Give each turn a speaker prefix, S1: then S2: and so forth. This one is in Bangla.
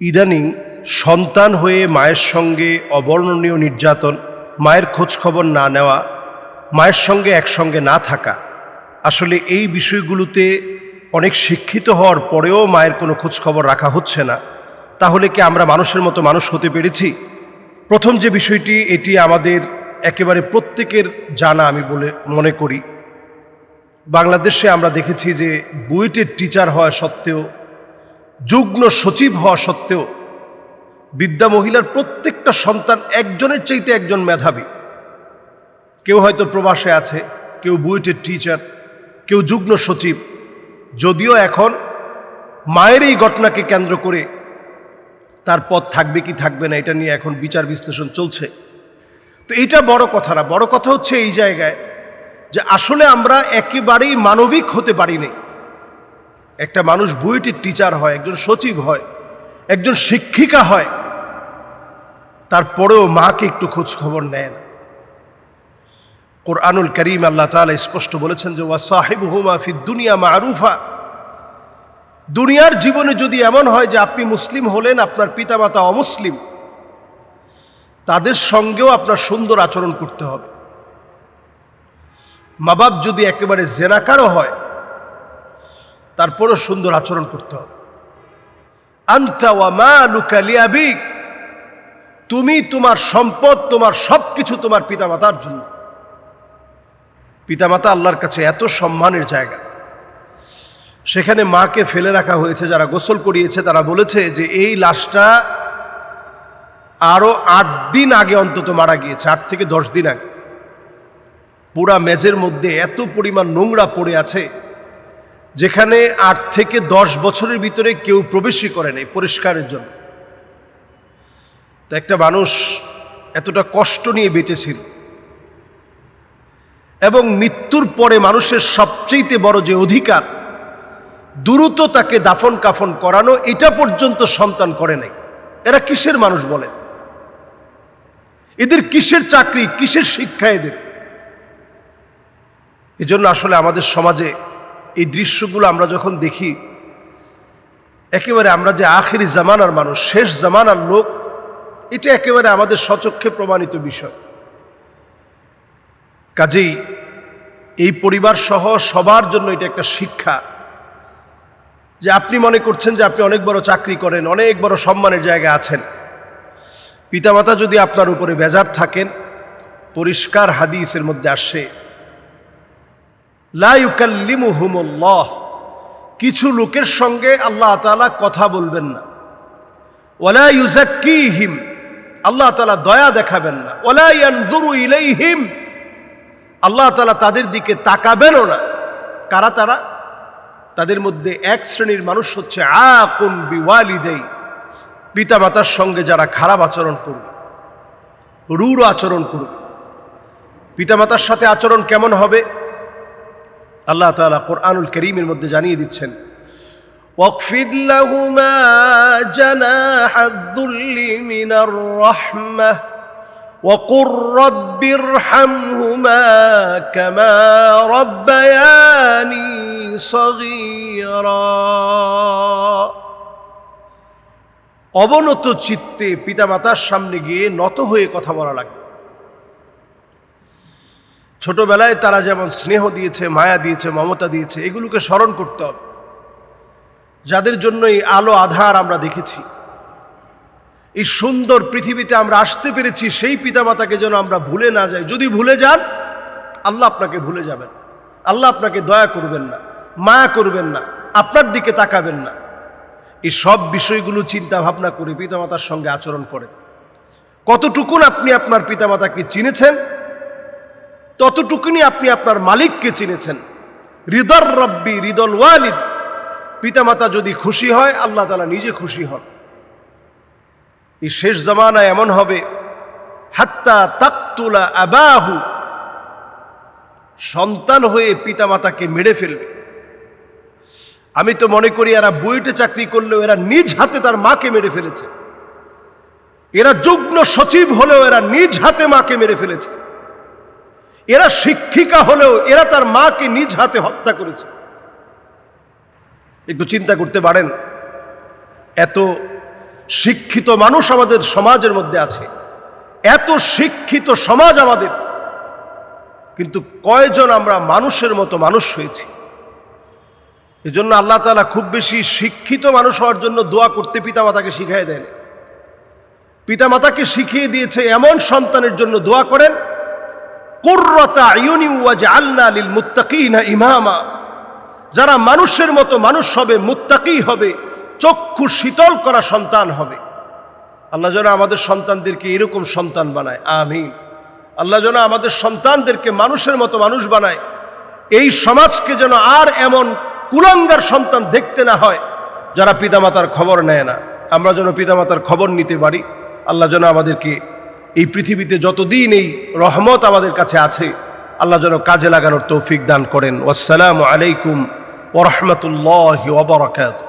S1: ইদানিং সন্তান হয়ে মায়ের সঙ্গে অবর্ণনীয় নির্যাতন, মায়ের খোঁজখবর না নেওয়া, মায়ের সঙ্গে একসঙ্গে না থাকা, আসলে এই বিষয়গুলোতে অনেক শিক্ষিত হওয়ার পরেও মায়ের কোনো খোঁজখবর রাখা হচ্ছে না। তাহলে কি আমরা মানুষের মতো মানুষ হতে পেরেছি? প্রথম যে বিষয়টি, এটি আমাদের একেবারে প্রত্যেকের জানা আমি বলে মনে করি। বাংলাদেশে আমরা দেখেছি যে বুয়েটের টিচার হওয়া সত্ত্বেও, যুগ্ম সচিব হওয়া সত্ত্বেও বিদ্যা মহিলার প্রত্যেকটা সন্তান একজনের চাইতে একজন মেধাবী। কেউ হয়তো প্রবাসে আছে, কেউ বুয়েটের টিচার, কেউ যুগ্ম সচিব। যদিও এখন মায়ের এই ঘটনাকে কেন্দ্র করে তার পদ থাকবে কি থাকবে না, এটা নিয়ে এখন বিচার বিশ্লেষণ চলছে। তো এইটা বড় কথা না, বড় কথা হচ্ছে এই জায়গায় যে আসলে আমরা একেবারেই মানবিক হতে পারিনি। একটা মানুষ বুয়েটের টিচার হয়, একজন সচিব হয়, একজন শিক্ষিকা হয়, তারপরেও মাকে একটু খোঁজ খবর নেয় না। কোরআনুল কারীম আল্লাহ তাআলা স্পষ্ট বলেছেন যে ওয়াসাহিবুহুমা ফিদ দুনিয়া মারুফা। দুনিয়ার জীবনে যদি এমন হয় যে আপনি মুসলিম হলেন, আপনার পিতামাতা অমুসলিম, তাদের সঙ্গেও আপনার সুন্দর আচরণ করতে হবে। মা বাপ যদি একেবারে জেনাকারও হয়, তারপরও সুন্দর আচরণ করতে হবে। আনতা ওয়া মালুকা লিআবিক, তুমি তোমার সম্পদ, তোমার সবকিছু তোমার পিতামাতার জন্য। পিতামাতা আল্লাহর কাছে এত সম্মানের জায়গা, সেখানে মাকে ফেলে রাখা হয়েছে। যারা গোসল করিয়েছে তারা বলেছে যে এই লাশটা আরো 8 দিন আগে অন্তত মারা গিয়েছে, 8 থেকে 10 দিন আগে। পুরা মেজের মধ্যে এত পরিমাণ নোংরা পড়ে আছে, যেখানে 8 থেকে 10 বছরের ভিতরে কেউ প্রবেশই করে নাই পরিষ্কারের জন্য। তো একটা মানুষ এতটা কষ্ট নিয়ে বেঁচেছিল, এবং মৃত্যুর পরে মানুষের সবচেয়ে বড় যে অধিকার, দ্রুত তাকে দাফন কাফন করানো, এটা পর্যন্ত সন্তান করে নাই। এরা কিসের মানুষ বলেন? এদের কিসের চাকরি, কিসের শিক্ষা এদের? এজন্য আসলে আমাদের সমাজে এই দৃশ্যগুলো আমরা যখন দেখি, একেবারে আমরা যে আখিরি জামানার মানুষ, শেষ জামানার লোক, এটা একেবারে আমাদের স্বচক্ষে প্রমাণিত বিষয়। কাজেই এই পরিবার সহ সবার জন্য এটা একটা শিক্ষা যে আপনি মনে করছেন যে আপনি অনেক বড় চাকরি করেন, অনেক বড় সম্মানের জায়গায় আছেন, পিতামাতা যদি আপনার উপরে বেজার থাকেন, পরিষ্কার হাদিসের মধ্যে আসে লা ইউকাল্লিমুহুমুল্লাহ, কিছু লোকের সঙ্গে আল্লাহ তাআলা কথা বলবেন না। ওয়ালা ইউযাক্কিহিম, আল্লাহ তাআলা দয়া দেখাবেন না। ওয়ালা ইয়ানযুরু ইলাইহিম, আল্লাহ তাআলা তাদের দিকে তাকাবেনও না। কারা তারা? তাদের মধ্যে এক শ্রেণীর মানুষ হচ্ছে আকুন বিওয়ালিদাই, পিতামাতার সঙ্গে যারা খারাপ আচরণ করবে, রূঢ় আচরণ করবে। পিতামাতার সাথে আচরণ কেমন হবে? আল্লাহ তাআলা কোরআনুল কারীমের মধ্যে জানিয়ে দিচ্ছেন, ওয়াকফিদ লাহুমা জানাহায-যুল্লি মিনার রাহমাহ وقل رب ارحمهما كما ربياني صغيرا। অবনত চিত্তে পিতামাতার সামনে গিয়ে নত হয়ে কথা বলা লাগবে। ছোটবেলায় তারা যেমন স্নেহ দিয়েছে, মায়া দিয়েছে, মমতা দিয়েছে, এগুলোকে স্মরণ করতে হবে। যাদের জন্য এই আলো আধার আমরা দেখেছি, এই সুন্দর পৃথিবীতে আমরা আসতে পেরেছি, সেই পিতামাতাকে যেন আমরা ভুলে না যাই। যদি ভুলে যান, আল্লাহ আপনাকে ভুলে যাবেন, আল্লাহ আপনাকে দয়া করবেন না, মায়া করবেন না, আপনার দিকে তাকাবেন না। এই সব বিষয়গুলো চিন্তা ভাবনা করে পিতামাতার সঙ্গে আচরণ করেন। কতটুকুন আপনি আপনার পিতামাতাকে চিনেছেন, ততটুকুনি আপনি আপনার মালিককে চিনেছেন। রিদার রব্বি রিদল ওয়ালিদ, পিতামাতা যদি খুশি হয়, আল্লাহ তাআলা নিজে খুশি হন। এই শেষ জামানায় এমন হবে, হাত্তা তাকতুলা আবাহু, সন্তান হয়ে পিতামাতাকে মেরে ফেলবে। আমি তো মনে করি এরা বুয়েটে চাকরি করলেও এরা নিজ হাতে তার মাকে মেরে ফেলেছে। এরা যুগ্ম সচিব হলেও এরা নিজ হাতে মাকে মেরে ফেলেছে। এরা শিক্ষিকা হলেও এরা তার মাকে নিজ হাতে হত্যা করেছে। একটু চিন্তা করতে পারেন, এত শিক্ষিত মানুষ আমাদের সমাজের মধ্যে আছে, এত শিক্ষিত সমাজ আমাদের, কিন্তু কয়জন আমরা মানুষের মতো মানুষ হয়েছি? এজন্য আল্লাহ তাআলা খুব বেশি শিক্ষিত মানুষ হওয়ার জন্য দোয়া করতে পিতামাতাকে শিখিয়ে দেন। পিতামাতাকে শিখিয়ে দিয়েছে এমন সন্তানের জন্য দোয়া করেন, কুররাতা আয়ুনি ওয়াজআলনা লিল মুত্তাকিনা ইমামা, যারা মানুষের মতো মানুষ হবে, মুত্তাকি হবে, চক্ষু শীতল করা সন্তান হবে। আল্লাহ যেন আমাদের সন্তানদেরকে এরকম সন্তান বানায়, আমিন। আল্লাহ যেন আমাদের সন্তানদেরকে মানুষের মতো মানুষ বানায়। এই সমাজকে যেন আর এমন কুলাঙ্গার সন্তান দেখতে না হয় যারা পিতামাতার খবর নেয় না। আমরা যেন পিতামাতার খবর নিতে পারি। আল্লাহ যেন আমাদেরকে এই পৃথিবীতে যতদিন এই রহমত আমাদের কাছে আছে, আল্লাহ যেন কাজে লাগানোর তৌফিক দান করেন। আসসালামু আলাইকুম ওয়া রাহমাতুল্লাহি ওয়া বারাকাতুহু।